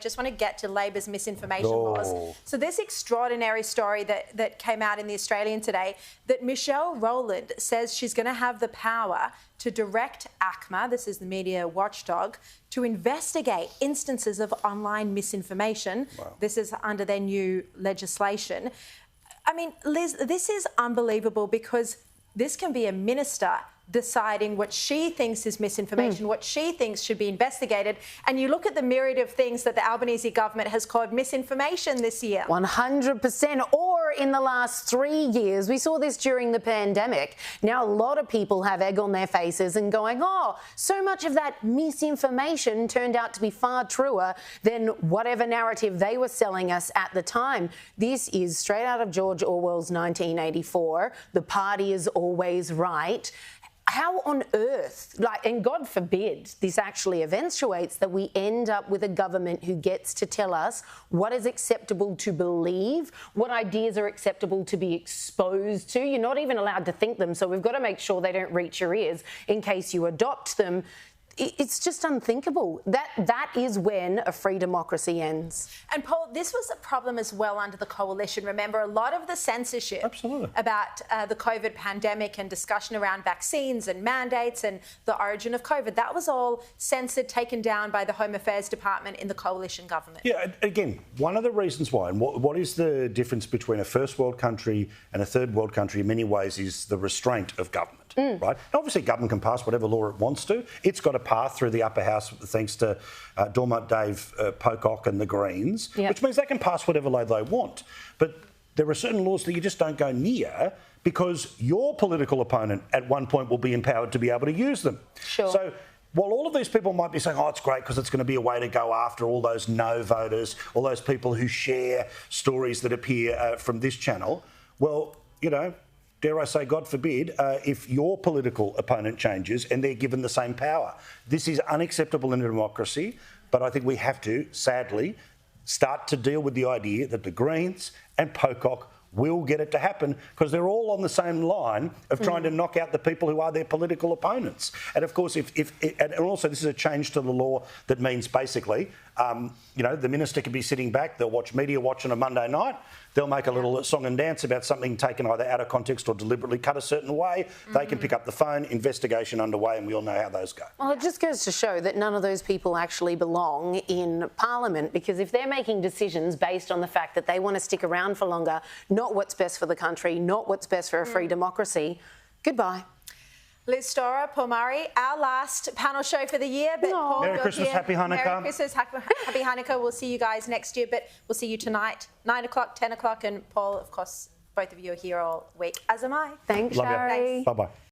Just want to get to Labor's misinformation laws. So this extraordinary story that came out in The Australian today, that Michelle Rowland says she's going to have the power to direct ACMA, this is the media watchdog, to investigate instances of online misinformation. Wow. This is under their new legislation. I mean, Liz, this is unbelievable, because this can be a minister deciding what she thinks is misinformation, what she thinks should be investigated. And you look at the myriad of things that the Albanese government has called misinformation this year. 100%. Or in the last 3 years, we saw this during the pandemic. Now, a lot of people have egg on their faces and going, oh, so much of that misinformation turned out to be far truer than whatever narrative they were selling us at the time. This is straight out of George Orwell's 1984. The party is always right. How on earth, and God forbid, this actually eventuates that we end up with a government who gets to tell us what is acceptable to believe, what ideas are acceptable to be exposed to. You're not even allowed to think them, so we've got to make sure they don't reach your ears in case you adopt them. It's just unthinkable. That is when a free democracy ends. And Paul, this was a problem as well under the coalition. Remember, a lot of the censorship about the COVID pandemic and discussion around vaccines and mandates and the origin of COVID, that was all censored, taken down by the Home Affairs Department in the coalition government. Yeah, again, one of the reasons why, and what is the difference between a first world country and a third world country in many ways, is the restraint of government. Right? And obviously, government can pass whatever law it wants to. It's got a path through the upper house thanks to Dormont Dave Pocock and the Greens, which means they can pass whatever law they want. But there are certain laws that you just don't go near, because your political opponent at one point will be empowered to be able to use them. Sure. So while all of these people might be saying, oh, it's great because it's going to be a way to go after all those no voters, all those people who share stories that appear from this channel, well, you know, dare I say, God forbid, if your political opponent changes and they're given the same power. This is unacceptable in a democracy, but I think we have to, sadly, start to deal with the idea that the Greens and Pocock will get it to happen, because they're all on the same line of trying to knock out the people who are their political opponents. And of course, and also this is a change to the law that means basically, you know, the minister can be sitting back, they'll watch Media Watch on a Monday night, they'll make a little song and dance about something taken either out of context or deliberately cut a certain way. They can pick up the phone, investigation underway, and we all know how those go. Well, it just goes to show that none of those people actually belong in Parliament, because if they're making decisions based on the fact that they want to stick around for longer, not what's best for the country, not what's best for a free democracy, goodbye. Liz Storer, Paul Murray, our last panel show for the year. But Paul, Merry Christmas, Happy Hanukkah. Merry Christmas, Happy Hanukkah. We'll see you guys next year, but we'll see you tonight, 9 o'clock, 10 o'clock. And Paul, of course, both of you are here all week, as am I. Thanks, Sharri. Bye-bye.